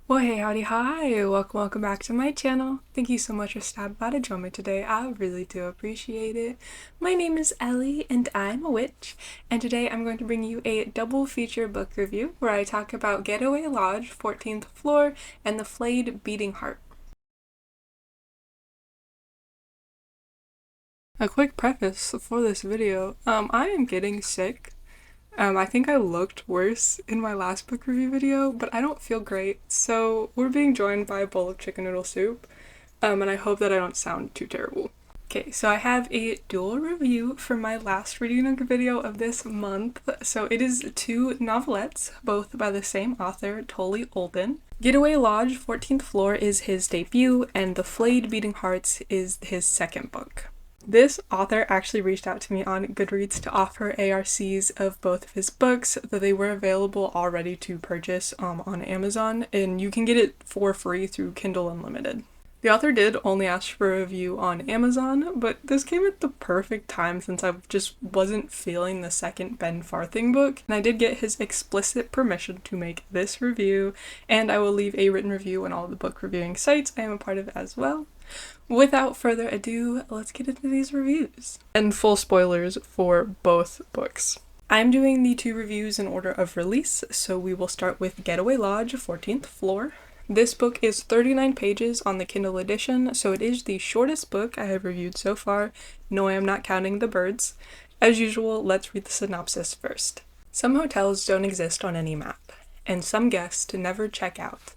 Well, hey, howdy, hi! Welcome back to my channel. Thank you so much for stopping by to join me today. I really do appreciate it. My name is Ellie, and I'm a witch, and today I'm going to bring you a double feature book review where I talk about Getaway Lodge, 14th Floor, and the Flayed Beating Heart. A quick preface for this video. I am getting sick. I think I looked worse in my last book review video, but I don't feel great, so we're being joined by a bowl of chicken noodle soup, and I hope that I don't sound too terrible. Okay, so I have a dual review for my last reading Nook video of this month. So it is two novelettes, both by the same author, Tolly Olden. Getaway Lodge, 14th Floor is his debut, and The Flayed Beating Hearts is his second book. This author actually reached out to me on Goodreads to offer ARCs of both of his books, though they were available already to purchase on Amazon, and you can get it for free through Kindle Unlimited. The author did only ask for a review on Amazon, but this came at the perfect time since I just wasn't feeling the second Ben Farthing book, and I did get his explicit permission to make this review, and I will leave a written review on all the book reviewing sites I am a part of as well. Without further ado, let's get into these reviews. And full spoilers for both books. I'm doing the two reviews in order of release, so we will start with Getaway Lodge, 14th Floor. This book is 39 pages on the Kindle edition, so it is the shortest book I have reviewed so far. No, I am not counting the birds. As usual, let's read the synopsis first. Some hotels don't exist on any map, and some guests never check out.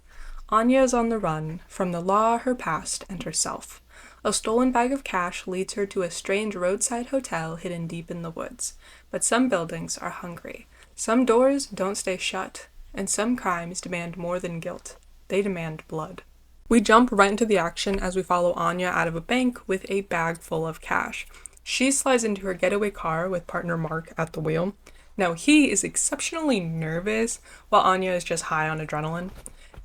Anya is on the run from the law, her past, and herself. A stolen bag of cash leads her to a strange roadside hotel hidden deep in the woods. But some buildings are hungry. Some doors don't stay shut, and some crimes demand more than guilt. They demand blood. We jump right into the action as we follow Anya out of a bank with a bag full of cash. She slides into her getaway car with partner Mark at the wheel. Now he is exceptionally nervous, while Anya is just high on adrenaline.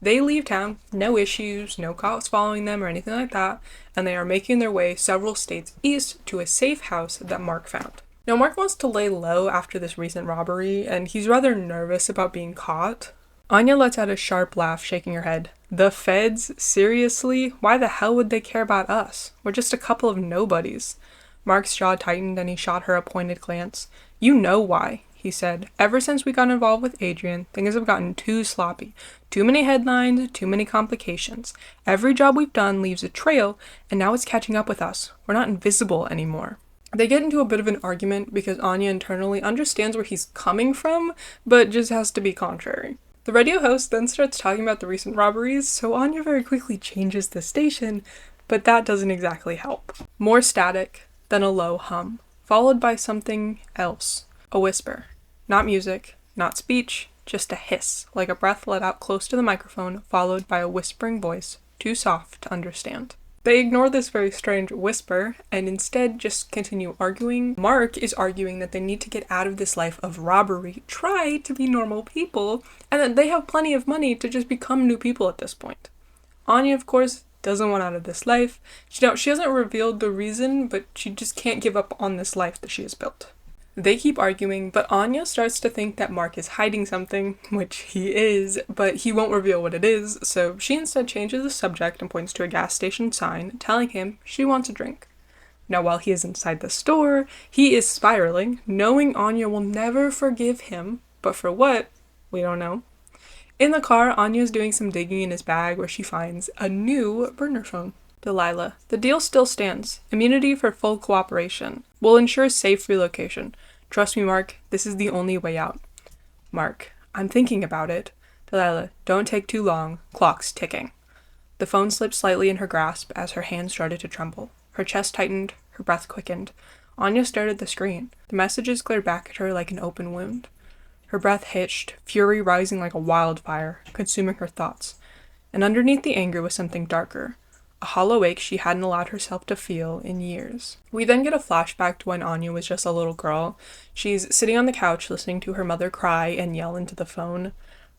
They leave town, no issues, no cops following them or anything like that, and they are making their way several states east to a safe house that Mark found. Now Mark wants to lay low after this recent robbery, and he's rather nervous about being caught. Anya lets out a sharp laugh, shaking her head. The feds? Seriously? Why the hell would they care about us? We're just a couple of nobodies. Mark's jaw tightened and he shot her a pointed glance. You know why, he said. Ever since we got involved with Adrian, things have gotten too sloppy. Too many headlines, too many complications. Every job we've done leaves a trail, and now it's catching up with us. We're not invisible anymore. They get into a bit of an argument because Anya internally understands where he's coming from, but just has to be contrary. The radio host then starts talking about the recent robberies, so Anya very quickly changes the station, but that doesn't exactly help. More static, then a low hum, followed by something else. A whisper. Not music, not speech, just a hiss, like a breath let out close to the microphone, followed by a whispering voice, too soft to understand. They ignore this very strange whisper and instead just continue arguing. Mark is arguing that they need to get out of this life of robbery, try to be normal people, and that they have plenty of money to just become new people at this point. Anya, of course, doesn't want out of this life. She hasn't revealed the reason, but she just can't give up on this life that she has built. They keep arguing, but Anya starts to think that Mark is hiding something, which he is, but he won't reveal what it is, so she instead changes the subject and points to a gas station sign, telling him she wants a drink. Now, while he is inside the store, he is spiraling, knowing Anya will never forgive him, but for what? We don't know. In the car, Anya is doing some digging in his bag where she finds a new burner phone. Delilah, the deal still stands. Immunity for full cooperation. We'll ensure safe relocation. Trust me, Mark, this is the only way out. Mark, I'm thinking about it. Delilah, don't take too long. Clock's ticking. The phone slipped slightly in her grasp as her hand started to tremble. Her chest tightened, her breath quickened. Anya stared at the screen. The messages glared back at her like an open wound. Her breath hitched, fury rising like a wildfire, consuming her thoughts. And underneath the anger was something darker. A hollow ache she hadn't allowed herself to feel in years. We then get a flashback to when Anya was just a little girl. She's sitting on the couch listening to her mother cry and yell into the phone.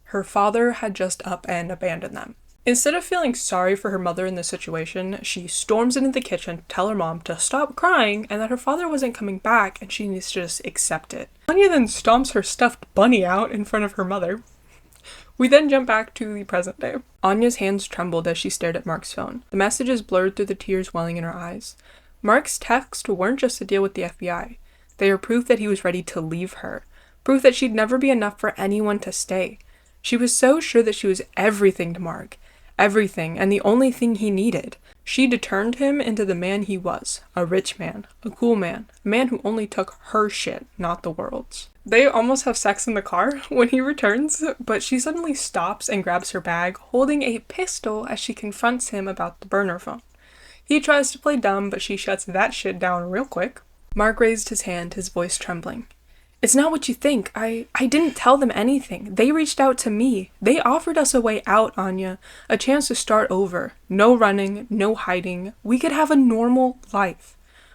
Her father had just up and abandoned them. Instead of feeling sorry for her mother in this situation, she storms into the kitchen to tell her mom to stop crying and that her father wasn't coming back and she needs to just accept it. Anya then stomps her stuffed bunny out in front of her mother. We then jump back to the present day. Anya's hands trembled as she stared at Mark's phone. The messages blurred through the tears welling in her eyes. Mark's texts weren't just a deal with the FBI. They were proof that he was ready to leave her. Proof that she'd never be enough for anyone to stay. She was so sure that she was everything to Mark. Everything, and the only thing he needed. She'd turned him into the man he was. A rich man. A cool man. A man who only took her shit, not the world's. They almost have sex in the car when he returns, but she suddenly stops and grabs her bag, holding a pistol as she confronts him about the burner phone. He tries to play dumb, but she shuts that shit down real quick. Mark raised his hand, his voice trembling. It's not what you think. I didn't tell them anything. They reached out to me. They offered us a way out, Anya. A chance to start over. No running, no hiding. We could have a normal life.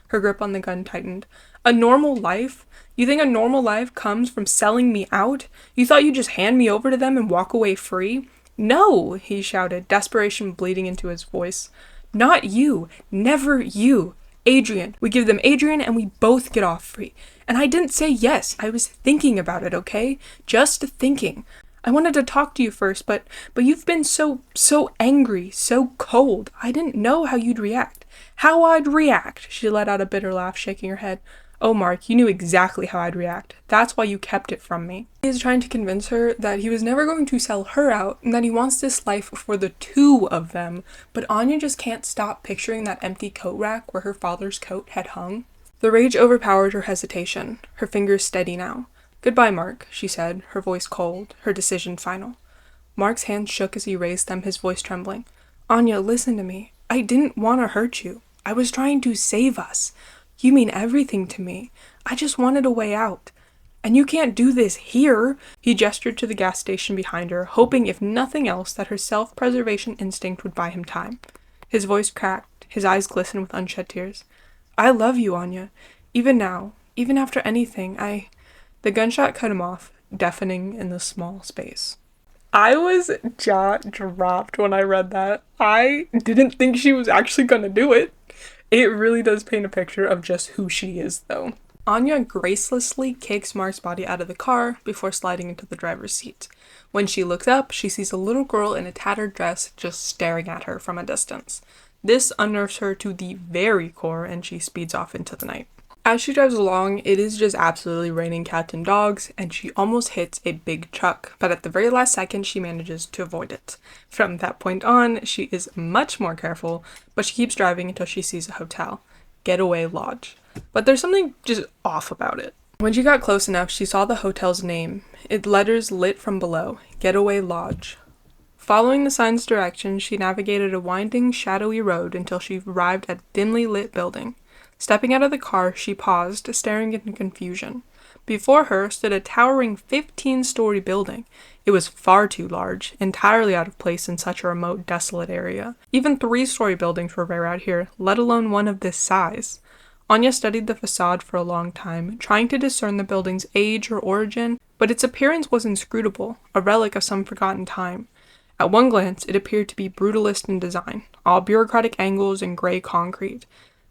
Her grip on the gun tightened. A normal life? You think a normal life comes from selling me out? You thought you'd just hand me over to them and walk away free? No, he shouted, desperation bleeding into his voice. Not you. Never you. Adrian. We give them Adrian and we both get off free. And I didn't say yes. I was thinking about it, okay? Just thinking. I wanted to talk to you first, but you've been so angry, so cold. I didn't know how you'd react. How I'd react. She let out a bitter laugh, shaking her head. Oh, Mark, you knew exactly how I'd react. That's why you kept it from me. He is trying to convince her that he was never going to sell her out and that he wants this life for the two of them. But Anya just can't stop picturing that empty coat rack where her father's coat had hung. The rage overpowered her hesitation, her fingers steady now. Goodbye, Mark, she said, her voice cold, her decision final. Mark's hands shook as he raised them, his voice trembling. Anya, listen to me. I didn't want to hurt you. I was trying to save us. You mean everything to me. I just wanted a way out. And you can't do this here. He gestured to the gas station behind her, hoping if nothing else that her self-preservation instinct would buy him time. His voice cracked, his eyes glistened with unshed tears. I love you, Anya. Even now, even after anything, The gunshot cut him off, deafening in the small space. I was jaw dropped when I read that. I didn't think she was actually gonna do it. It really does paint a picture of just who she is, though. Anya gracelessly kicks Mark's body out of the car before sliding into the driver's seat. When she looks up, she sees a little girl in a tattered dress just staring at her from a distance. This unnerves her to the very core, and she speeds off into the night. As she drives along, it is just absolutely raining cats and dogs, and she almost hits a big truck, but at the very last second, she manages to avoid it. From that point on, she is much more careful, but she keeps driving until she sees a hotel, Getaway Lodge. But there's something just off about it. When she got close enough, she saw the hotel's name, its letters lit from below, Getaway Lodge. Following the sign's directions, she navigated a winding, shadowy road until she arrived at a dimly lit building. Stepping out of the car, she paused, staring in confusion. Before her stood a towering 15-story building. It was far too large, entirely out of place in such a remote, desolate area. Even 3-story buildings were rare out here, let alone one of this size. Anya studied the facade for a long time, trying to discern the building's age or origin, but its appearance was inscrutable, a relic of some forgotten time. At one glance, it appeared to be brutalist in design, all bureaucratic angles and gray concrete.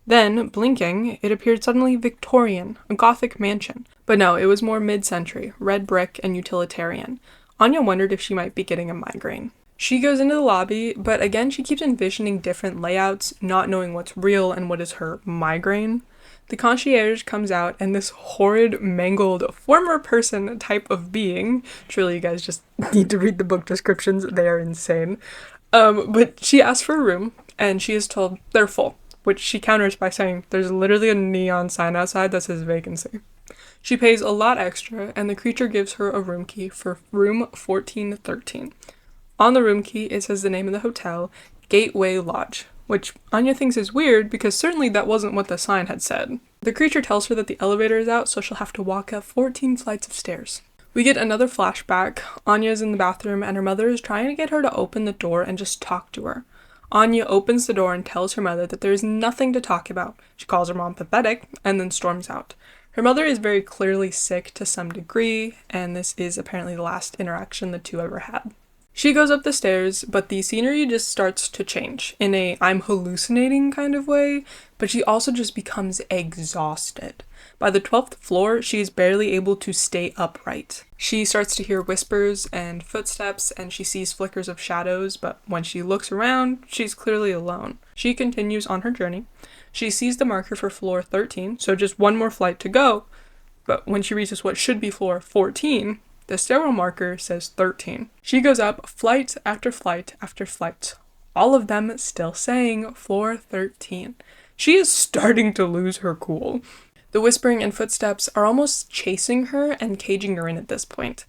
Then, blinking, it appeared suddenly Victorian, a Gothic mansion. But no, it was more mid-century, red brick and utilitarian. Anya wondered if she might be getting a migraine. She goes into the lobby, but again she keeps envisioning different layouts, not knowing what's real and what is her migraine. The concierge comes out, and this horrid, mangled, former person type of being, truly you guys just need to read the book descriptions, they are insane. But she asks for a room, and she is told they're full, which she counters by saying there's literally a neon sign outside that says vacancy. She pays a lot extra, and the creature gives her a room key for room 1413. On the room key, it says the name of the hotel, Getaway Lodge, which Anya thinks is weird because certainly that wasn't what the sign had said. The creature tells her that the elevator is out, so she'll have to walk up 14 flights of stairs. We get another flashback. Anya's in the bathroom, and her mother is trying to get her to open the door and just talk to her. Anya opens the door and tells her mother that there is nothing to talk about. She calls her mom pathetic, and then storms out. Her mother is very clearly sick to some degree, and this is apparently the last interaction the two ever had. She goes up the stairs, but the scenery just starts to change in a I'm hallucinating kind of way, but she also just becomes exhausted. By the 12th floor, she is barely able to stay upright. She starts to hear whispers and footsteps, and she sees flickers of shadows, but when she looks around, she's clearly alone. She continues on her journey. She sees the marker for floor 13, so just one more flight to go, but when she reaches what should be floor 14, the stairwell marker says 13. She goes up flight after flight after flight, all of them still saying floor 13. She is starting to lose her cool. The whispering and footsteps are almost chasing her and caging her in at this point.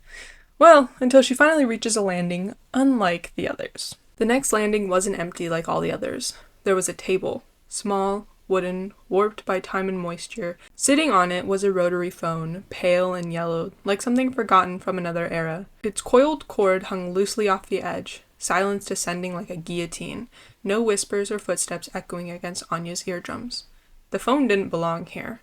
Well, until she finally reaches a landing, unlike the others. The next landing wasn't empty like all the others. There was a table, small, wooden, warped by time and moisture. Sitting on it was a rotary phone, pale and yellowed, like something forgotten from another era. Its coiled cord hung loosely off the edge, silence descending like a guillotine, no whispers or footsteps echoing against Anya's eardrums. The phone didn't belong here.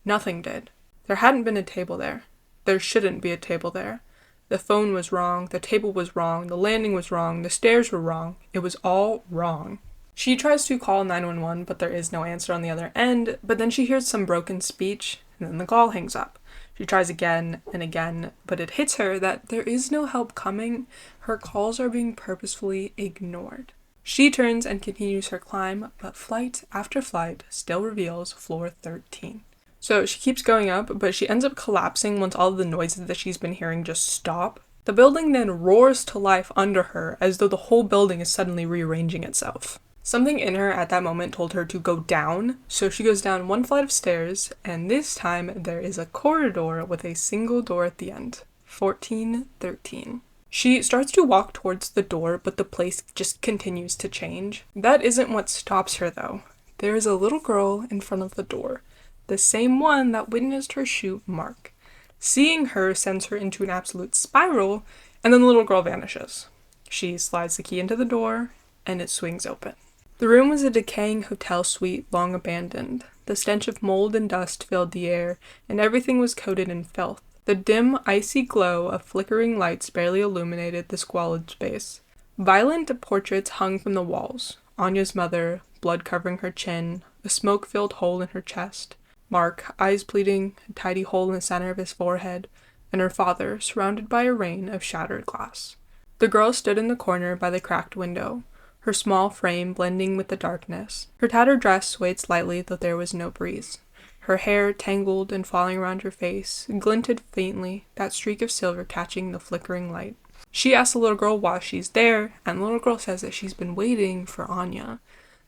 Nothing did. There hadn't been a table there. There shouldn't be a table there. The phone was wrong, the table was wrong, the landing was wrong, the stairs were wrong. It was all wrong. She tries to call 911, but there is no answer on the other end, but then she hears some broken speech, and then the call hangs up. She tries again and again, but it hits her that there is no help coming. Her calls are being purposefully ignored. She turns and continues her climb, but flight after flight still reveals floor 13. So she keeps going up, but she ends up collapsing once all of the noises that she's been hearing just stop. The building then roars to life under her, as though the whole building is suddenly rearranging itself. Something in her at that moment told her to go down, so she goes down one flight of stairs, and this time there is a corridor with a single door at the end. 1413. She starts to walk towards the door, but the place just continues to change. That isn't what stops her, though. There is a little girl in front of the door, the same one that witnessed her shoot Mark. Seeing her sends her into an absolute spiral, and then the little girl vanishes. She slides the key into the door, and it swings open. The room was a decaying hotel suite long abandoned. The stench of mold and dust filled the air, and everything was coated in filth. The dim, icy glow of flickering lights barely illuminated the squalid space. Violent portraits hung from the walls. Anya's mother, blood covering her chin, a smoke-filled hole in her chest. Mark, eyes bleeding, a tidy hole in the center of his forehead, and her father, surrounded by a rain of shattered glass. The girl stood in the corner by the cracked window, her small frame blending with the darkness. Her tattered dress swayed slightly, though there was no breeze. Her hair, tangled and falling around her face, glinted faintly, that streak of silver catching the flickering light. She asks the little girl why she's there, and the little girl says that she's been waiting for Anya.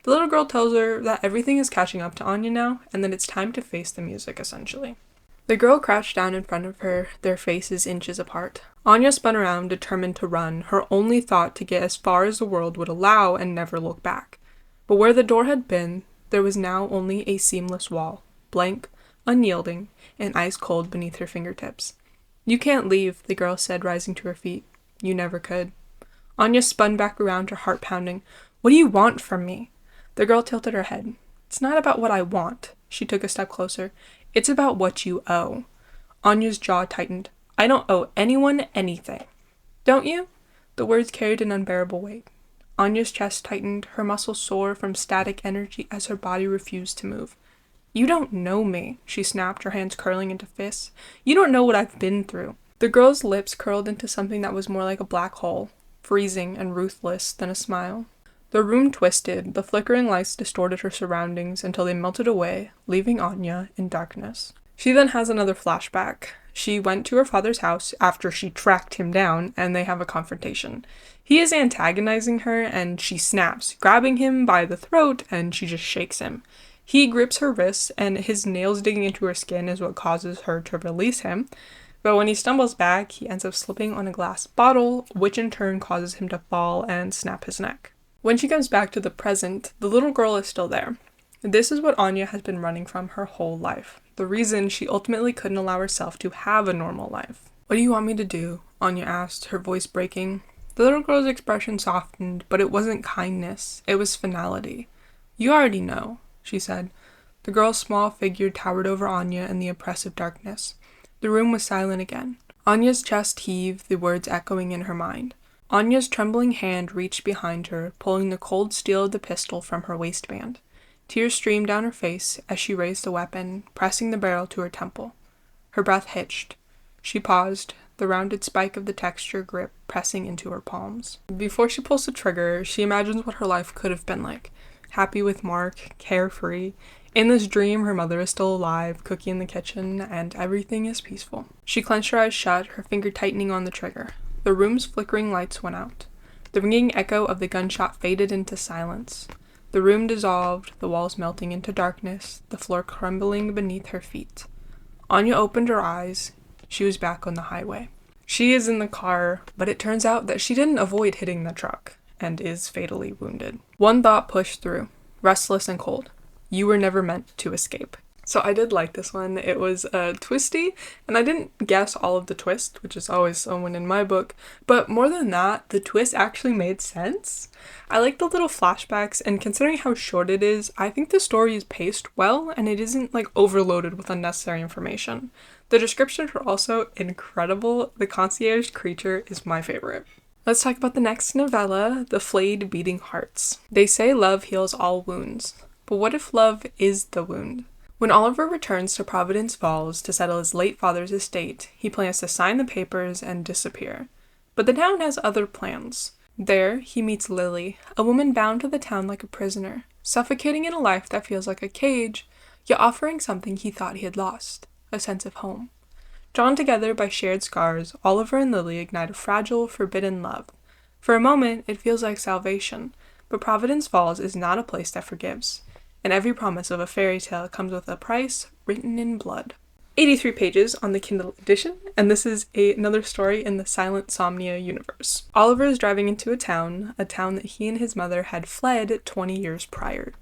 The little girl tells her that everything is catching up to Anya now, and that it's time to face the music, essentially. The girl crouched down in front of her, their faces inches apart. Anya spun around, determined to run, her only thought to get as far as the world would allow and never look back. But where the door had been, there was now only a seamless wall, blank, unyielding, and ice-cold beneath her fingertips. "You can't leave," the girl said, rising to her feet. "You never could." Anya spun back around, her heart pounding. "What do you want from me?" The girl tilted her head. "It's not about what I want." She took a step closer. "It's about what you owe." Anya's jaw tightened. "I don't owe anyone anything." "Don't you?" The words carried an unbearable weight. Anya's chest tightened, her muscles sore from static energy as her body refused to move. "You don't know me," she snapped, her hands curling into fists. "You don't know what I've been through." The girl's lips curled into something that was more like a black hole, freezing and ruthless than a smile. The room twisted, the flickering lights distorted her surroundings until they melted away, leaving Anya in darkness. She then has another flashback. She went to her father's house after she tracked him down, and they have a confrontation. He is antagonizing her, and she snaps, grabbing him by the throat, and she just shakes him. He grips her wrists, and his nails digging into her skin is what causes her to release him. But when he stumbles back, he ends up slipping on a glass bottle, which in turn causes him to fall and snap his neck. When she comes back to the present, the little girl is still there. This is what Anya has been running from her whole life. The reason she ultimately couldn't allow herself to have a normal life. "What do you want me to do?" Anya asked, her voice breaking. The little girl's expression softened, but it wasn't kindness, it was finality. "You already know," she said. The girl's small figure towered over Anya in the oppressive darkness. The room was silent again. Anya's chest heaved, the words echoing in her mind. Anya's trembling hand reached behind her, pulling the cold steel of the pistol from her waistband. Tears streamed down her face as she raised the weapon, pressing the barrel to her temple. Her breath hitched. She paused, the rounded spike of the texture grip pressing into her palms. Before she pulls the trigger, she imagines what her life could have been like. Happy with Mark, carefree. In this dream, her mother is still alive, cooking in the kitchen, and everything is peaceful. She clenched her eyes shut, her finger tightening on the trigger. The room's flickering lights went out. The ringing echo of the gunshot faded into silence. The room dissolved, the walls melting into darkness, the floor crumbling beneath her feet. Anya opened her eyes. She was back on the highway. She is in the car, but it turns out that she didn't avoid hitting the truck, and is fatally wounded. One thought pushed through, restless and cold. You were never meant to escape. So I did like this one. It was twisty, and I didn't guess all of the twist, which is always a win in my book, but more than that, the twist actually made sense. I like the little flashbacks, and considering how short it is, I think the story is paced well, and it isn't like overloaded with unnecessary information. The descriptions are also incredible. The concierge creature is my favorite. Let's talk about the next novella, The Flayed Beating Hearts. They say love heals all wounds, but what if love is the wound? When Oliver returns to Providence Falls to settle his late father's estate, he plans to sign the papers and disappear. But the town has other plans. There, he meets Lily, a woman bound to the town like a prisoner, suffocating in a life that feels like a cage, yet offering something he thought he had lost, a sense of home. Drawn together by shared scars, Oliver and Lily ignite a fragile, forbidden love. For a moment, it feels like salvation, but Providence Falls is not a place that forgives. And every promise of a fairy tale comes with a price written in blood. 83 pages on the Kindle edition, and this is another story in the Silentsomnia universe. Oliver is driving into a town that he and his mother had fled 20 years prior.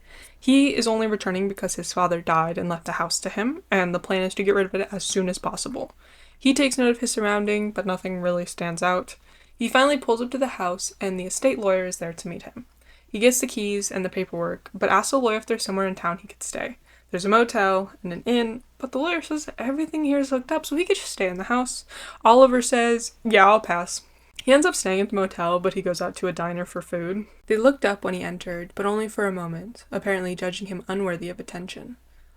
He is only returning because his father died and left the house to him, and the plan is to get rid of it as soon as possible. He takes note of his surrounding, but nothing really stands out. He finally pulls up to the house, and the estate lawyer is there to meet him. He gets the keys and the paperwork, but asks the lawyer if there's somewhere in town he could stay. There's a motel and an inn, but the lawyer says everything here is hooked up, so he could just stay in the house. Oliver says, yeah, I'll pass. He ends up staying at the motel, but he goes out to a diner for food. They looked up when he entered, but only for a moment, apparently judging him unworthy of attention.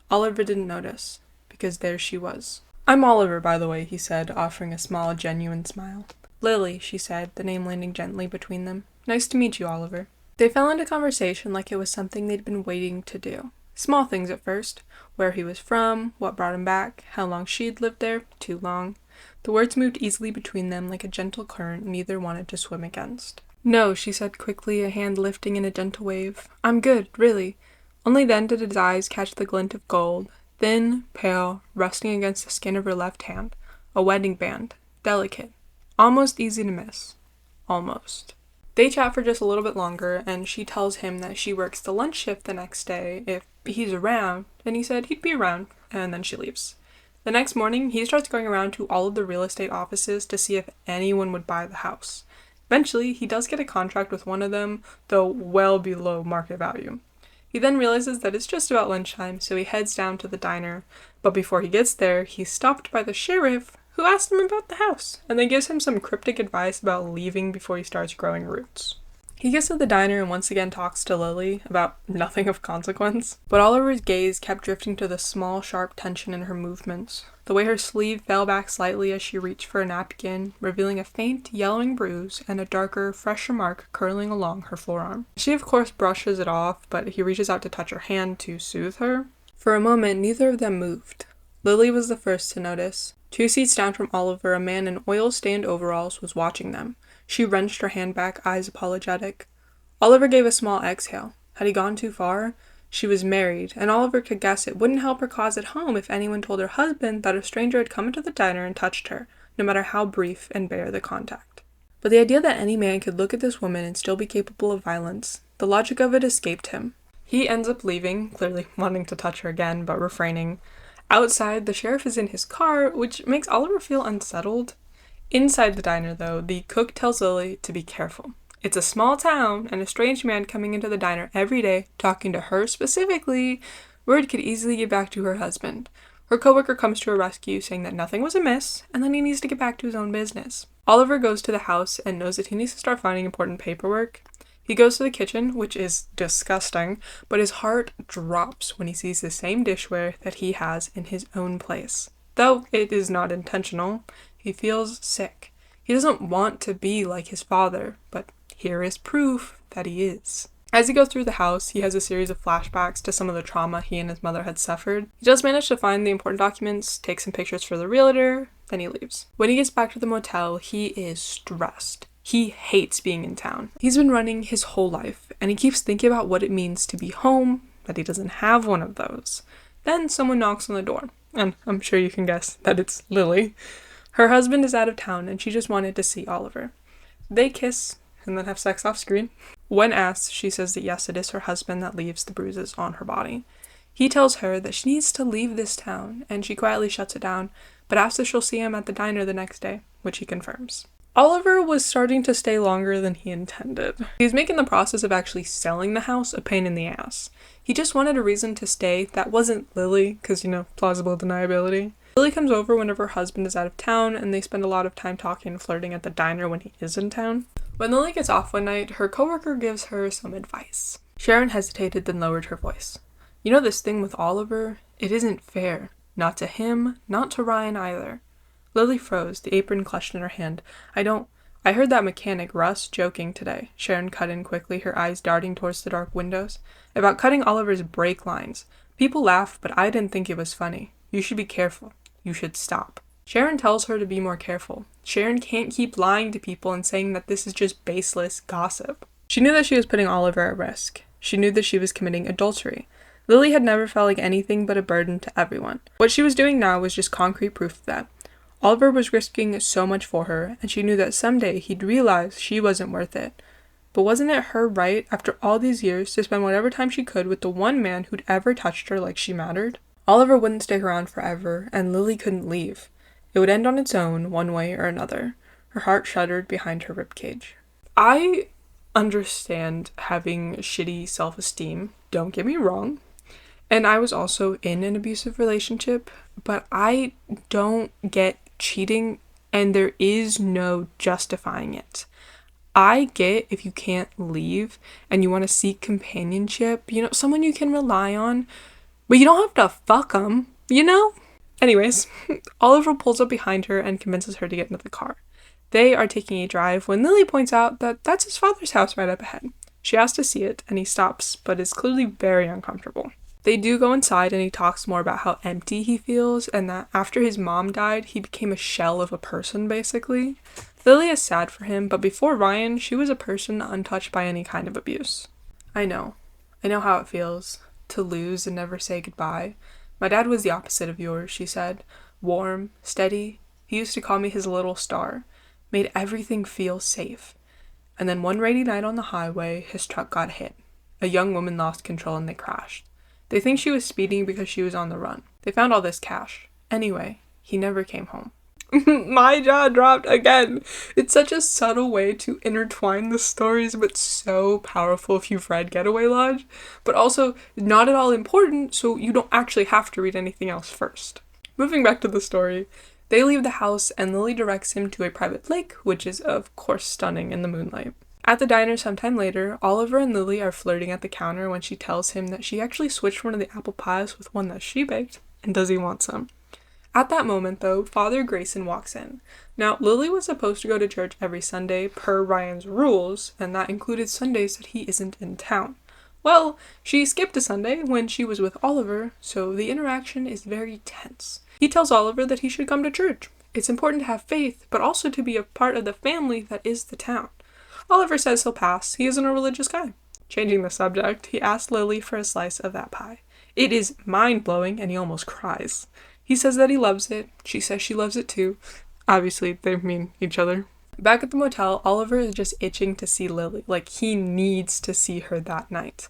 Oliver didn't notice, because there she was. I'm Oliver, by the way, he said, offering a small, genuine smile. Lily, she said, the name landing gently between them. Nice to meet you, Oliver. They fell into conversation like it was something they'd been waiting to do. Small things at first. Where he was from, what brought him back, how long she'd lived there, too long. The words moved easily between them like a gentle current neither wanted to swim against. No, she said quickly, a hand lifting in a gentle wave. I'm good, really. Only then did his eyes catch the glint of gold, thin, pale, resting against the skin of her left hand. A wedding band. Delicate. Almost easy to miss. Almost. They chat for just a little bit longer, and she tells him that she works the lunch shift the next day if he's around, and he said he'd be around, and then she leaves. The next morning, he starts going around to all of the real estate offices to see if anyone would buy the house. Eventually, he does get a contract with one of them, though well below market value. He then realizes that it's just about lunchtime, so he heads down to the diner, but before he gets there, he's stopped by the sheriff, who asked him about the house, and then gives him some cryptic advice about leaving before he starts growing roots. He gets to the diner and once again talks to Lily about nothing of consequence, but Oliver's gaze kept drifting to the small, sharp tension in her movements, the way her sleeve fell back slightly as she reached for a napkin, revealing a faint, yellowing bruise and a darker, fresher mark curling along her forearm. She of course brushes it off, but he reaches out to touch her hand to soothe her. For a moment, neither of them moved. Lily was the first to notice. 2 seats down from Oliver, a man in oil-stained overalls was watching them. She wrenched her hand back, eyes apologetic. Oliver gave a small exhale. Had he gone too far? She was married, and Oliver could guess it wouldn't help her cause at home if anyone told her husband that a stranger had come into the diner and touched her, no matter how brief and bare the contact. But the idea that any man could look at this woman and still be capable of violence, the logic of it escaped him. He ends up leaving, clearly wanting to touch her again, but refraining. Outside, the sheriff is in his car, which makes Oliver feel unsettled. Inside the diner, though, the cook tells Lily to be careful. It's a small town, and a strange man coming into the diner every day, talking to her specifically, word could easily get back to her husband. Her coworker comes to her rescue, saying that nothing was amiss, and then he needs to get back to his own business. Oliver goes to the house and knows that he needs to start finding important paperwork. He goes to the kitchen, which is disgusting, but his heart drops when he sees the same dishware that he has in his own place. Though it is not intentional, he feels sick. He doesn't want to be like his father, but here is proof that he is. As he goes through the house, he has a series of flashbacks to some of the trauma he and his mother had suffered. He does manage to find the important documents, take some pictures for the realtor, then he leaves. When he gets back to the motel, he is stressed. He hates being in town. He's been running his whole life, and he keeps thinking about what it means to be home, that he doesn't have one of those. Then someone knocks on the door, and I'm sure you can guess that it's Lily. Her husband is out of town, and she just wanted to see Oliver. They kiss, and then have sex off screen. When asked, she says that yes, it is her husband that leaves the bruises on her body. He tells her that she needs to leave this town, and she quietly shuts it down, but asks if she'll see him at the diner the next day, which he confirms. Oliver was starting to stay longer than he intended. He was making the process of actually selling the house a pain in the ass. He just wanted a reason to stay that wasn't Lily, because, plausible deniability. Lily comes over whenever her husband is out of town, and they spend a lot of time talking and flirting at the diner when he is in town. When Lily gets off one night, her coworker gives her some advice. Sharon hesitated, then lowered her voice. You know this thing with Oliver? It isn't fair. Not to him, not to Ryan either. Lily froze, the apron clutched in her hand. I heard that mechanic, Russ, joking today. Sharon cut in quickly, her eyes darting towards the dark windows. About cutting Oliver's brake lines. People laugh, but I didn't think it was funny. You should be careful. You should stop. Sharon tells her to be more careful. Sharon can't keep lying to people and saying that this is just baseless gossip. She knew that she was putting Oliver at risk. She knew that she was committing adultery. Lily had never felt like anything but a burden to everyone. What she was doing now was just concrete proof of that. Oliver was risking so much for her, and she knew that someday he'd realize she wasn't worth it. But wasn't it her right, after all these years, to spend whatever time she could with the one man who'd ever touched her like she mattered? Oliver wouldn't stick around forever, and Lily couldn't leave. It would end on its own, one way or another. Her heart shuddered behind her ribcage. I understand having shitty self-esteem, don't get me wrong. And I was also in an abusive relationship, but I don't get cheating, and there is no justifying it. I get if you can't leave and you want to seek companionship, someone you can rely on, but you don't have to fuck them, Anyways, Oliver pulls up behind her and convinces her to get into the car. They are taking a drive when Lily points out that that's his father's house right up ahead. She asks to see it, and he stops, but is clearly very uncomfortable. They do go inside, and he talks more about how empty he feels, and that after his mom died, he became a shell of a person, basically. Lily is sad for him, but before Ryan, she was a person untouched by any kind of abuse. I know how it feels, to lose and never say goodbye. My dad was the opposite of yours, she said. Warm, steady. He used to call me his little star. Made everything feel safe. And then one rainy night on the highway, his truck got hit. A young woman lost control and they crashed. They think she was speeding because she was on the run. They found all this cash. Anyway, he never came home. My jaw dropped again. It's such a subtle way to intertwine the stories, but so powerful if you've read Getaway Lodge, but also not at all important, so you don't actually have to read anything else first. Moving back to the story, they leave the house and Lily directs him to a private lake, which is of course stunning in the moonlight. At the diner sometime later, Oliver and Lily are flirting at the counter when she tells him that she actually switched one of the apple pies with one that she baked, and does he want some? At that moment, though, Father Grayson walks in. Now, Lily was supposed to go to church every Sunday per Ryan's rules, and that included Sundays that he isn't in town. Well, she skipped a Sunday when she was with Oliver, so the interaction is very tense. He tells Oliver that he should come to church. It's important to have faith, but also to be a part of the family that is the town. Oliver says he'll pass. He isn't a religious guy. Changing the subject, he asks Lily for a slice of that pie. It is mind-blowing, and he almost cries. He says that he loves it. She says she loves it too. Obviously, they mean each other. Back at the motel, Oliver is just itching to see Lily. Like, he needs to see her that night.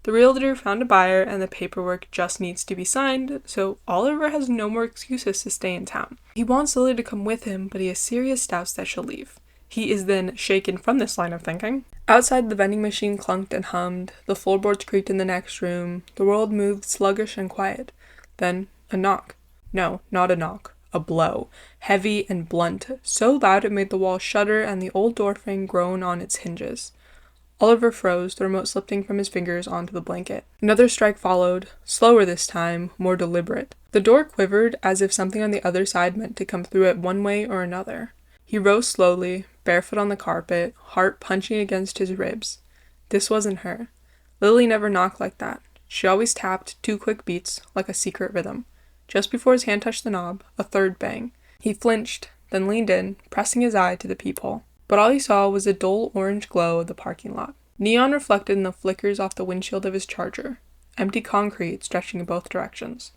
The realtor found a buyer, and the paperwork just needs to be signed, so Oliver has no more excuses to stay in town. He wants Lily to come with him, but he has serious doubts that she'll leave. He is then shaken from this line of thinking. Outside, the vending machine clunked and hummed. The floorboards creaked in the next room. The world moved sluggish and quiet. Then, a knock. No, not a knock. A blow. Heavy and blunt. So loud it made the wall shudder and the old door frame groan on its hinges. Oliver froze, the remote slipping from his fingers onto the blanket. Another strike followed, slower this time, more deliberate. The door quivered as if something on the other side meant to come through it one way or another. He rose slowly, barefoot on the carpet, heart punching against his ribs. This wasn't her. Lily never knocked like that. She always tapped 2 quick beats, like a secret rhythm. Just before his hand touched the knob, a third bang. He flinched, then leaned in, pressing his eye to the peephole. But all he saw was the dull orange glow of the parking lot. Neon reflected in the flickers off the windshield of his Charger. Empty concrete stretching in both directions.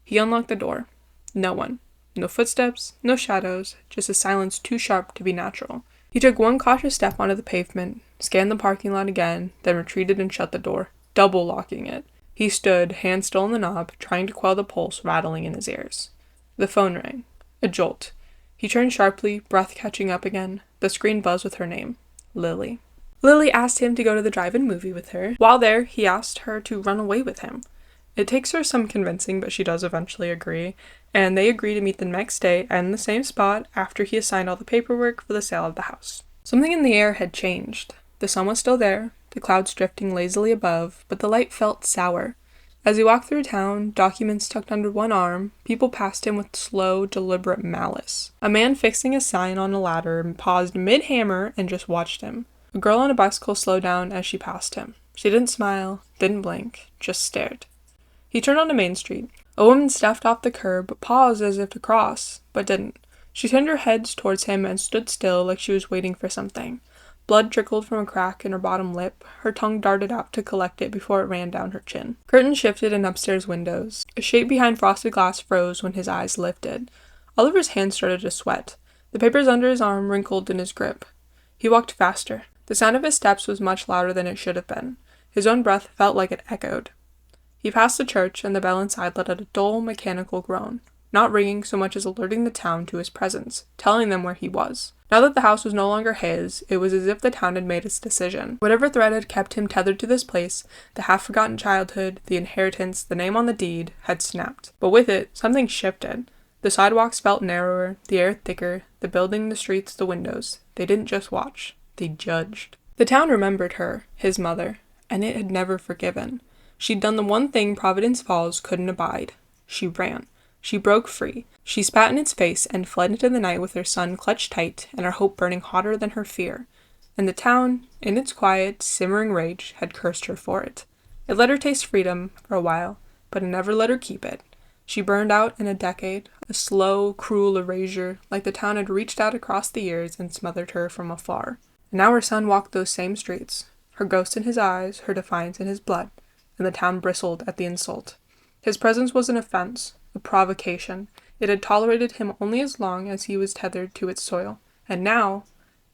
He unlocked the door. No one. No footsteps, no shadows, just a silence too sharp to be natural. He took one cautious step onto the pavement, scanned the parking lot again, then retreated and shut the door, double locking it. He stood, hand still on the knob, trying to quell the pulse rattling in his ears. The phone rang. A jolt. He turned sharply, breath catching up again. The screen buzzed with her name. Lily. Lily asked him to go to the drive-in movie with her. While there, he asked her to run away with him. It takes her some convincing, but she does eventually agree, and they agree to meet the next day and in the same spot after he assigned all the paperwork for the sale of the house. Something in the air had changed. The sun was still there, the clouds drifting lazily above, but the light felt sour. As he walked through town, documents tucked under one arm, people passed him with slow, deliberate malice. A man fixing a sign on a ladder paused mid-hammer and just watched him. A girl on a bicycle slowed down as she passed him. She didn't smile, didn't blink, just stared. He turned onto Main Street. A woman stepped off the curb, paused as if to cross, but didn't. She turned her head towards him and stood still like she was waiting for something. Blood trickled from a crack in her bottom lip. Her tongue darted out to collect it before it ran down her chin. Curtains shifted in upstairs windows. A shape behind frosted glass froze when his eyes lifted. Oliver's hands started to sweat. The papers under his arm wrinkled in his grip. He walked faster. The sound of his steps was much louder than it should have been. His own breath felt like it echoed. He passed the church, and the bell inside let out a dull, mechanical groan. Not ringing so much as alerting the town to his presence, telling them where he was. Now that the house was no longer his, it was as if the town had made its decision. Whatever thread had kept him tethered to this place, the half-forgotten childhood, the inheritance, the name on the deed, had snapped. But with it, something shifted. The sidewalks felt narrower, the air thicker, the building, the streets, the windows. They didn't just watch. They judged. The town remembered her, his mother, and it had never forgiven. She'd done the one thing Providence Falls couldn't abide. She ran. She broke free. She spat in its face and fled into the night with her son clutched tight and her hope burning hotter than her fear. And the town, in its quiet, simmering rage, had cursed her for it. It let her taste freedom for a while, but it never let her keep it. She burned out in a decade, a slow, cruel erasure, like the town had reached out across the years and smothered her from afar. And now her son walked those same streets, her ghost in his eyes, her defiance in his blood, and the town bristled at the insult. His presence was an offense, a provocation. It had tolerated him only as long as he was tethered to its soil, and now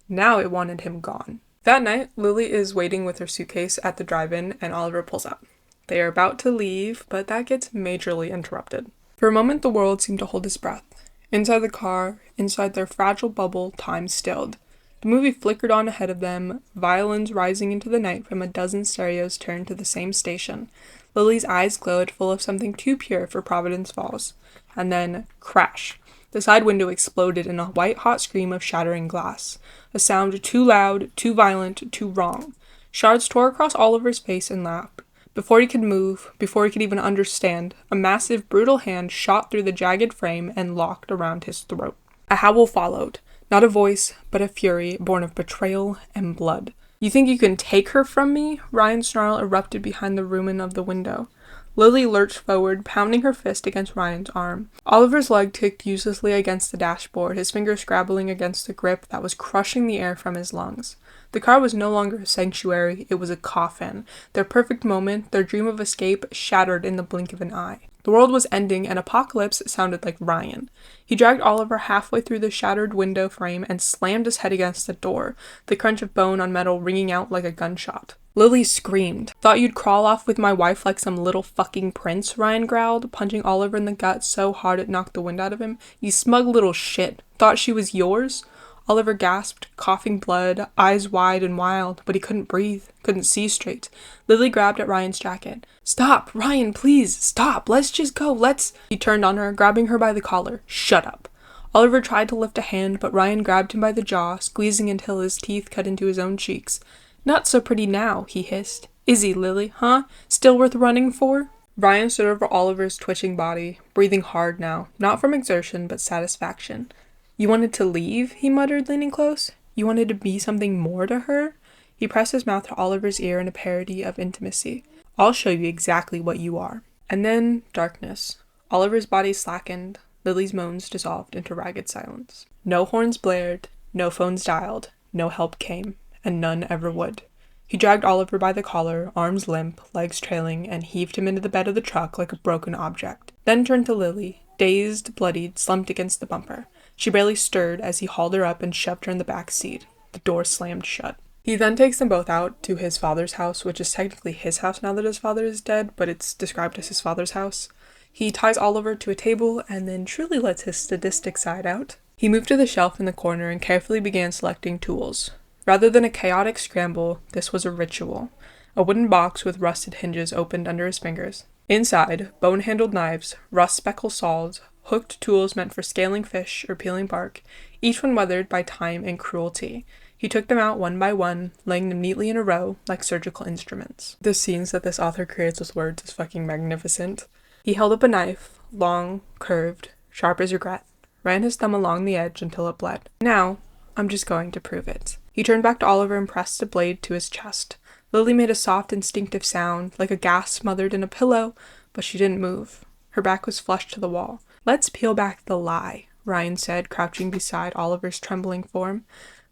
it wanted him gone. That night, Lily is waiting with her suitcase at the drive-in, and Oliver pulls up. They are about to leave, but that gets majorly interrupted. For a moment, the world seemed to hold its breath. Inside the car, inside their fragile bubble, time stilled. The movie flickered on ahead of them, violins rising into the night from a dozen stereos turned to the same station. Lily's eyes glowed, full of something too pure for Providence Falls. And then, crash. The side window exploded in a white-hot scream of shattering glass. A sound too loud, too violent, too wrong. Shards tore across Oliver's face and lap. Before he could move, before he could even understand, a massive, brutal hand shot through the jagged frame and locked around his throat. A howl followed. Not a voice, but a fury born of betrayal and blood. "You think you can take her from me?" Ryan's snarl erupted behind the rumen of the window. Lily lurched forward, pounding her fist against Ryan's arm. Oliver's leg kicked uselessly against the dashboard, his fingers scrabbling against the grip that was crushing the air from his lungs. The car was no longer a sanctuary, it was a coffin. Their perfect moment, their dream of escape, shattered in the blink of an eye. The world was ending, and apocalypse sounded like Ryan. He dragged Oliver halfway through the shattered window frame and slammed his head against the door, the crunch of bone on metal ringing out like a gunshot. Lily screamed. "Thought you'd crawl off with my wife like some little fucking prince," Ryan growled, punching Oliver in the gut so hard it knocked the wind out of him. "You smug little shit. Thought she was yours?" Oliver gasped, coughing blood, eyes wide and wild, but he couldn't breathe, couldn't see straight. Lily grabbed at Ryan's jacket. "Stop! Ryan, please! Stop! Let's just go! Let's—" He turned on her, grabbing her by the collar. "Shut up!" Oliver tried to lift a hand, but Ryan grabbed him by the jaw, squeezing until his teeth cut into his own cheeks. Not so pretty now, he hissed. Is he, Lily, huh? Still worth running for? Ryan stood over Oliver's twitching body, breathing hard now, not from exertion, but satisfaction. You wanted to leave, he muttered, leaning close. You wanted to be something more to her? He pressed his mouth to Oliver's ear in a parody of intimacy. I'll show you exactly what you are. And then, darkness. Oliver's body slackened. Lily's moans dissolved into ragged silence. No horns blared, no phones dialed, no help came, and none ever would. He dragged Oliver by the collar, arms limp, legs trailing, and heaved him into the bed of the truck like a broken object. Then turned to Lily, dazed, bloodied, slumped against the bumper. She barely stirred as he hauled her up and shoved her in the back seat. The door slammed shut. He then takes them both out to his father's house, which is technically his house now that his father is dead, but it's described as his father's house. He ties Oliver to a table and then truly lets his sadistic side out. He moved to the shelf in the corner and carefully began selecting tools. Rather than a chaotic scramble, this was a ritual. A wooden box with rusted hinges opened under his fingers. Inside, bone-handled knives, rust-speckled saws, hooked tools meant for scaling fish or peeling bark, each one weathered by time and cruelty. He took them out one by one, laying them neatly in a row like surgical instruments. The scenes that this author creates with words is fucking magnificent. He held up a knife, long, curved, sharp as regret, ran his thumb along the edge until it bled. Now, I'm just going to prove it. He turned back to Oliver and pressed the blade to his chest. Lily made a soft, instinctive sound, like a gasp smothered in a pillow, but she didn't move. Her back was flush to the wall. Let's peel back the lie, Ryan said, crouching beside Oliver's trembling form.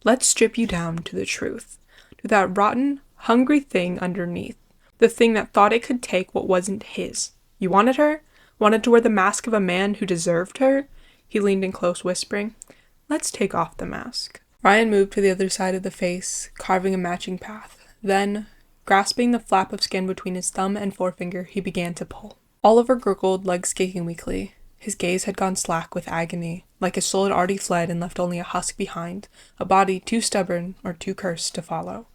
Let's strip you down to the truth. To that rotten, hungry thing underneath. The thing that thought it could take what wasn't his. You wanted her? Wanted to wear the mask of a man who deserved her? He leaned in close, whispering, Let's take off the mask. Ryan moved to the other side of the face, carving a matching path. Then, grasping the flap of skin between his thumb and forefinger, he began to pull. Oliver gurgled, legs kicking weakly. His gaze had gone slack with agony, like his soul had already fled and left only a husk behind, a body too stubborn or too cursed to follow.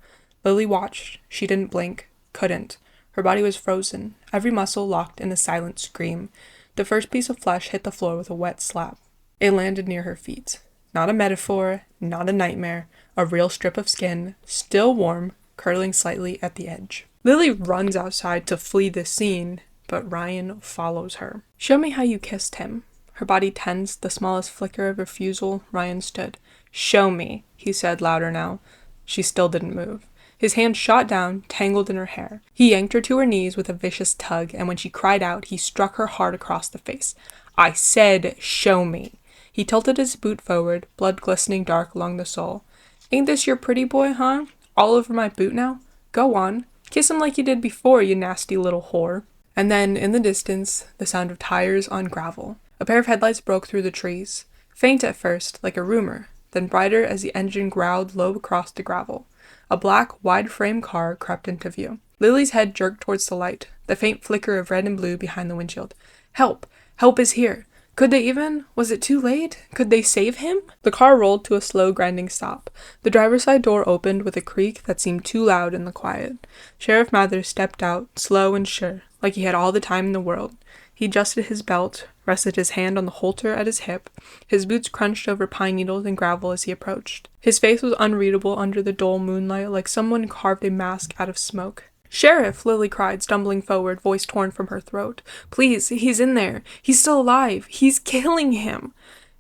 Lily watched. She didn't blink. Couldn't. Her body was frozen, every muscle locked in a silent scream. The first piece of flesh hit the floor with a wet slap. It landed near her feet. Not a metaphor, not a nightmare, a real strip of skin, still warm, curling slightly at the edge. Lily runs outside to flee the scene, but Ryan follows her. Show me how you kissed him. Her body tensed, the smallest flicker of refusal. Ryan stood. Show me, he said louder now. She still didn't move. His hand shot down, tangled in her hair. He yanked her to her knees with a vicious tug, and when she cried out, he struck her hard across the face. I said, show me. He tilted his boot forward, blood glistening dark along the sole. Ain't this your pretty boy, huh? All over my boot now? Go on. Kiss him like you did before, you nasty little whore. And then, in the distance, the sound of tires on gravel. A pair of headlights broke through the trees. Faint at first, like a rumor, then brighter as the engine growled low across the gravel. A black, wide-frame car crept into view. Lily's head jerked towards the light, the faint flicker of red and blue behind the windshield. Help! Help is here! Could they even? Was it too late? Could they save him? The car rolled to a slow, grinding stop. The driver's side door opened with a creak that seemed too loud in the quiet. Sheriff Mathers stepped out, slow and sure, like he had all the time in the world. He adjusted his belt, rested his hand on the halter at his hip. His boots crunched over pine needles and gravel as he approached. His face was unreadable under the dull moonlight, like someone carved a mask out of smoke. Sheriff, Lily cried, stumbling forward, voice torn from her throat. Please, he's in there. He's still alive. He's killing him.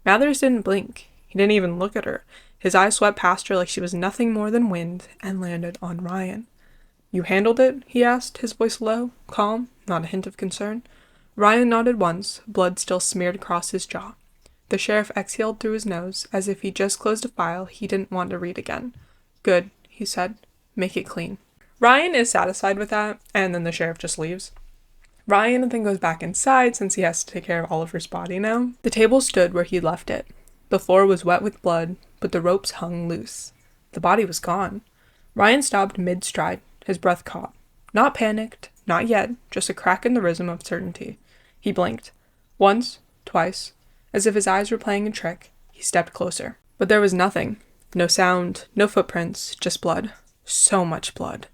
Mathers didn't blink. He didn't even look at her. His eyes swept past her like she was nothing more than wind and landed on Ryan. You handled it? He asked, his voice low, calm, not a hint of concern. Ryan nodded once, blood still smeared across his jaw. The sheriff exhaled through his nose, as if he just closed a file he didn't want to read again. Good, he said. Make it clean. Ryan is satisfied with that, and then the sheriff just leaves. Ryan then goes back inside since he has to take care of Oliver's body now. The table stood where he'd left it. The floor was wet with blood, but the ropes hung loose. The body was gone. Ryan stopped mid-stride, his breath caught. Not panicked, not yet, just a crack in the rhythm of certainty. He blinked. Once, twice, as if his eyes were playing a trick, he stepped closer. But there was nothing. No sound, no footprints, just blood. So much blood.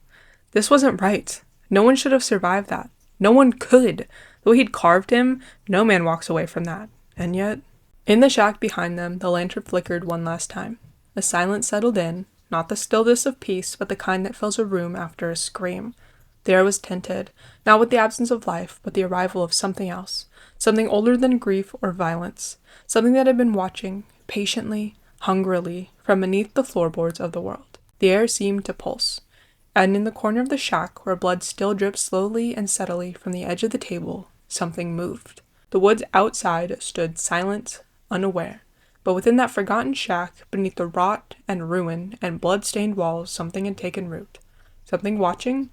This wasn't right. No one should have survived that. No one could. The way he'd carved him, no man walks away from that. And yet... In the shack behind them, the lantern flickered one last time. A silence settled in, not the stillness of peace, but the kind that fills a room after a scream. The air was tinted, not with the absence of life, but the arrival of something else, something older than grief or violence, something that had been watching, patiently, hungrily, from beneath the floorboards of the world. The air seemed to pulse, and in the corner of the shack, where blood still dripped slowly and steadily from the edge of the table, something moved. The woods outside stood silent, unaware, but within that forgotten shack, beneath the rot and ruin and blood-stained walls, something had taken root. Something watching,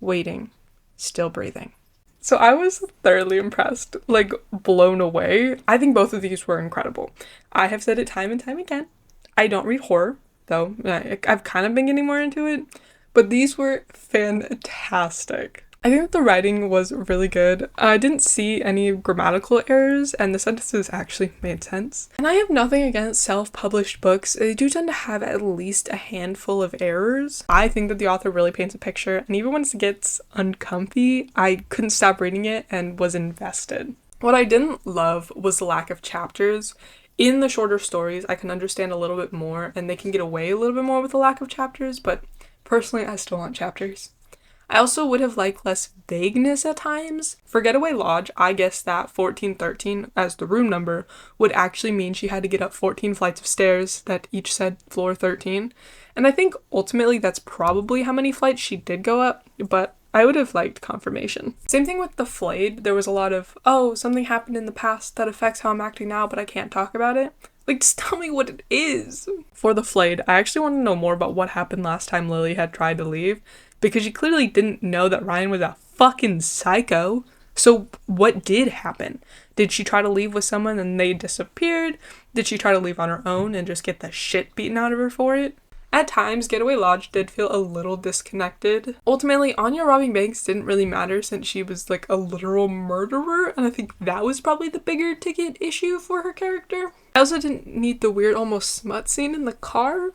waiting, still breathing. So I was thoroughly impressed, like blown away. I think both of these were incredible. I have said it time and time again. I don't read horror, though. I've kind of been getting more into it, but these were fantastic. I think that the writing was really good. I didn't see any grammatical errors, and the sentences actually made sense. And I have nothing against self-published books. They do tend to have at least a handful of errors. I think that the author really paints a picture, and even when it gets uncomfy, I couldn't stop reading it and was invested. What I didn't love was the lack of chapters. In the shorter stories, I can understand a little bit more, and they can get away a little bit more with the lack of chapters, but personally, I still want chapters. I also would have liked less vagueness at times. For Getaway Lodge, I guessed that 1413 as the room number would actually mean she had to get up 14 flights of stairs that each said floor 13. And I think ultimately that's probably how many flights she did go up, but I would have liked confirmation. Same thing with the Flayed. There was a lot of, oh, something happened in the past that affects how I'm acting now, but I can't talk about it. Like, just tell me what it is. For the Flayed, I actually want to know more about what happened last time Lily had tried to leave, because she clearly didn't know that Ryan was a fucking psycho. So what did happen? Did she try to leave with someone and they disappeared? Did she try to leave on her own and just get the shit beaten out of her for it? At times, Getaway Lodge did feel a little disconnected. Ultimately, Anya robbing banks didn't really matter since she was like a literal murderer, and I think that was probably the bigger ticket issue for her character. I also didn't need the weird almost smut scene in the car.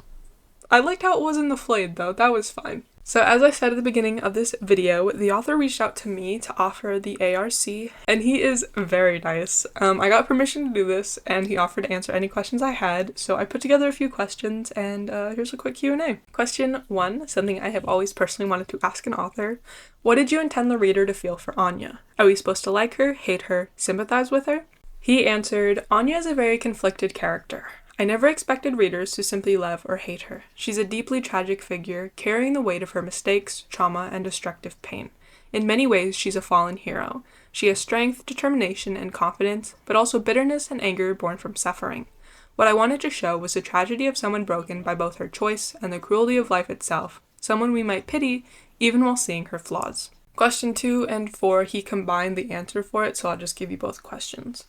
I liked how it was in the Flayed though, that was fine. So as I said at the beginning of this video, the author reached out to me to offer the ARC, and he is very nice. I got permission to do this, and he offered to answer any questions I had, so I put together a few questions, and here's a quick Q&A. Question 1, something I have always personally wanted to ask an author. What did you intend the reader to feel for Anya? Are we supposed to like her, hate her, sympathize with her? He answered, Anya is a very conflicted character. I never expected readers to simply love or hate her. She's a deeply tragic figure, carrying the weight of her mistakes, trauma, and destructive pain. In many ways, she's a fallen hero. She has strength, determination, and confidence, but also bitterness and anger born from suffering. What I wanted to show was the tragedy of someone broken by both her choice and the cruelty of life itself, someone we might pity, even while seeing her flaws. Question 2 and 4, he combined the answer for it, so I'll just give you both questions.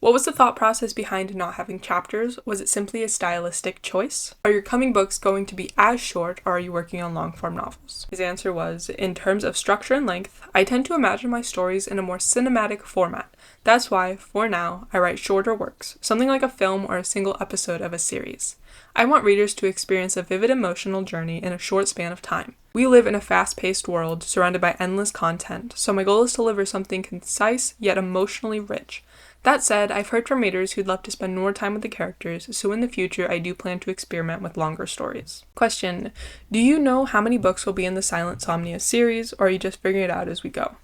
What was the thought process behind not having chapters? Was it simply a stylistic choice? Are your coming books going to be as short, or are you working on long-form novels? His answer was, in terms of structure and length, I tend to imagine my stories in a more cinematic format. That's why, for now, I write shorter works, something like a film or a single episode of a series. I want readers to experience a vivid emotional journey in a short span of time. We live in a fast-paced world, surrounded by endless content, so my goal is to deliver something concise, yet emotionally rich. That said, I've heard from readers who'd love to spend more time with the characters, so in the future I do plan to experiment with longer stories. Question: do you know how many books will be in the Silentsomnia series, or are you just figuring it out as we go?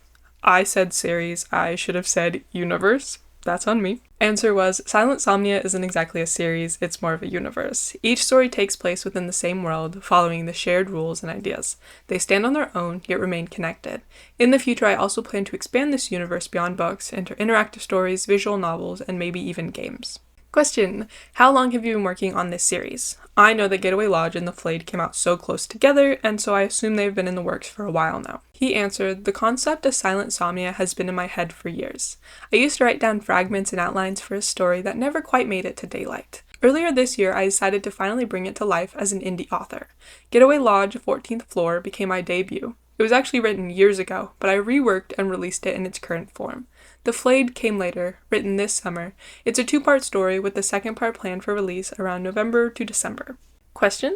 I said series, I should have said universe. That's on me. Answer was, Silentsomnia isn't exactly a series, it's more of a universe. Each story takes place within the same world, following the shared rules and ideas. They stand on their own, yet remain connected. In the future, I also plan to expand this universe beyond books, into interactive stories, visual novels, and maybe even games. Question: how long have you been working on this series? I know that Getaway Lodge and The Flayed came out so close together, and so I assume they've been in the works for a while now. He answered, the concept of Silentsomnia has been in my head for years. I used to write down fragments and outlines for a story that never quite made it to daylight. Earlier this year, I decided to finally bring it to life as an indie author. Getaway Lodge 14th Floor became my debut. It was actually written years ago, but I reworked and released it in its current form. The Flayed came later, written this summer. It's a 2-part story with the second part planned for release around November to December. Question: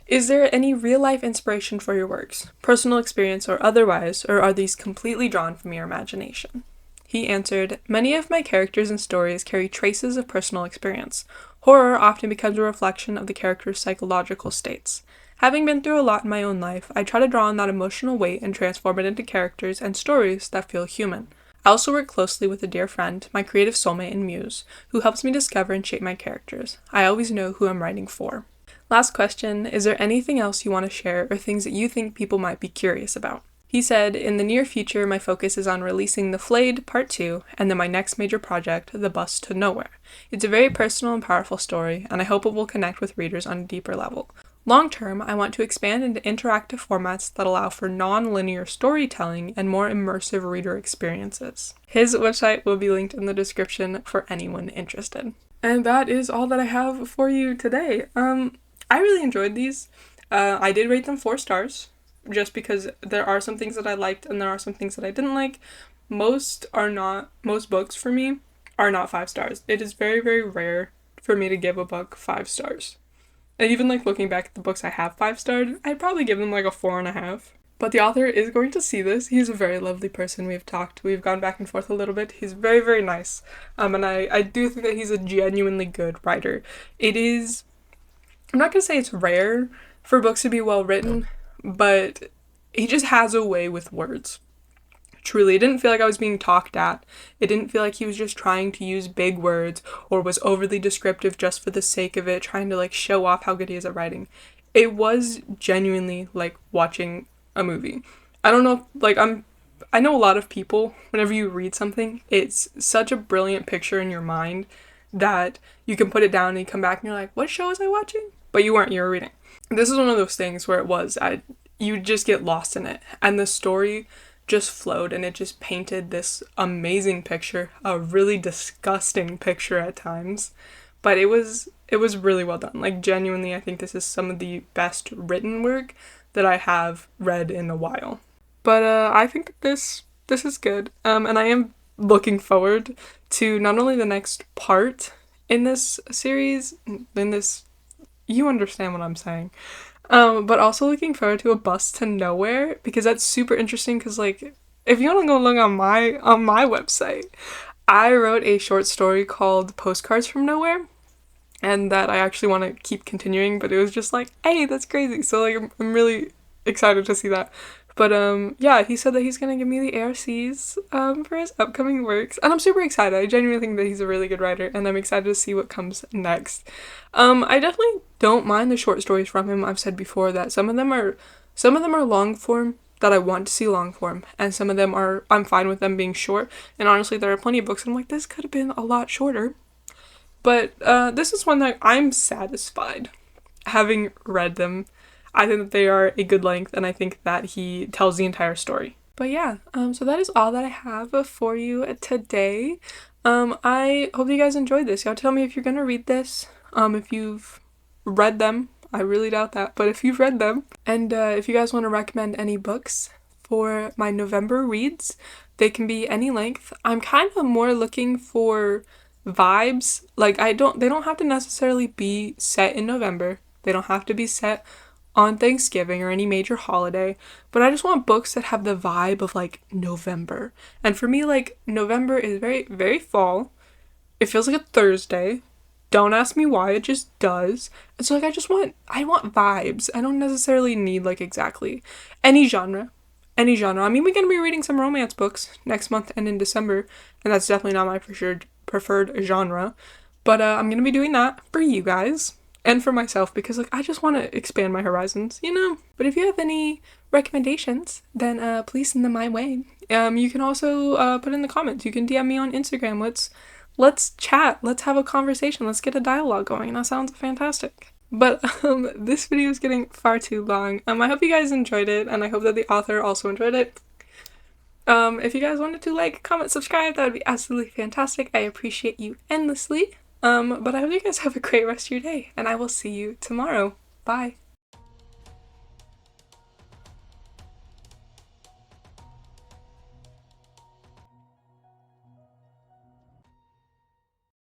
is there any real-life inspiration for your works, personal experience or otherwise, or are these completely drawn from your imagination? He answered, many of my characters and stories carry traces of personal experience. Horror often becomes a reflection of the character's psychological states. Having been through a lot in my own life, I try to draw on that emotional weight and transform it into characters and stories that feel human. I also work closely with a dear friend, my creative soulmate and muse, who helps me discover and shape my characters. I always know who I'm writing for. Last question, is there anything else you want to share or things that you think people might be curious about? He said, in the near future, my focus is on releasing the Flayed Part 2 and then my next major project, The Bus to Nowhere. It's a very personal and powerful story, and I hope it will connect with readers on a deeper level. Long term, I want to expand into interactive formats that allow for non-linear storytelling and more immersive reader experiences. His website will be linked in the description for anyone interested. And that is all that I have for you today. I really enjoyed these. I did rate them 4 stars, just because there are some things that I liked and there are some things that I didn't like. Most books for me are not 5 stars. It is very, very rare for me to give a book 5 stars. And even like looking back at the books I have 5-starred, I'd probably give them like a 4.5. But the author is going to see this. He's a very lovely person. We've gone back and forth a little bit. He's very, very nice. And I do think that he's a genuinely good writer. I'm not going to say it's rare for books to be well written, but he just has a way with words. Truly, it didn't feel like I was being talked at. It didn't feel like he was just trying to use big words or was overly descriptive just for the sake of it, trying to like show off how good he is at writing. It was genuinely like watching a movie. I don't know, I know a lot of people, whenever you read something, it's such a brilliant picture in your mind that you can put it down and you come back and you're like, what show was I watching? But you weren't, you were reading. This is one of those things where you just get lost in it. And the story just flowed and it just painted this amazing picture, a really disgusting picture at times. But it was really well done. Like, genuinely, I think this is some of the best written work that I have read in a while. But I think that this is good. And I am looking forward to not only the next part in this series, you understand what I'm saying, but also looking forward to A Bus to Nowhere, because that's super interesting, because like, if you want to go look on my website, I wrote a short story called Postcards from Nowhere, and that I actually want to keep continuing, but it was just like, hey, that's crazy. So like, I'm really excited to see that. But yeah, he said that he's gonna give me the ARCs for his upcoming works, and I'm super excited. I genuinely think that he's a really good writer, and I'm excited to see what comes next. I definitely don't mind the short stories from him. I've said before that some of them are long form that I want to see long form, and some of them I'm fine with them being short. And honestly, there are plenty of books I'm like, this could have been a lot shorter. But this is one that I'm satisfied having read them. I think that they are a good length, and I think that he tells the entire story. But yeah, so that is all that I have for you today. I hope you guys enjoyed this. Y'all tell me if you're gonna read this, if you've read them. I really doubt that, but if you've read them. And if you guys want to recommend any books for my November reads, they can be any length. I'm kind of more looking for vibes. Like, they don't have to necessarily be set in November. They don't have to be set on Thanksgiving or any major holiday, but I just want books that have the vibe of like November. And for me, like, November is very, very fall. It feels like a Thursday. Don't ask me why, it just does. And so like, I want vibes. I don't necessarily need like exactly any genre. I mean, we're gonna be reading some romance books next month and in December, and that's definitely not my preferred genre. But I'm gonna be doing that for you guys. And for myself, because like, I just want to expand my horizons, you know? But if you have any recommendations, then please send them my way. You can also put in the comments. You can DM me on Instagram. Let's chat. Let's have a conversation. Let's get a dialogue going. That sounds fantastic. But this video is getting far too long. I hope you guys enjoyed it, and I hope that the author also enjoyed it. If you guys wanted to like, comment, subscribe, that would be absolutely fantastic. I appreciate you endlessly. But I hope you guys have a great rest of your day, and I will see you tomorrow. Bye.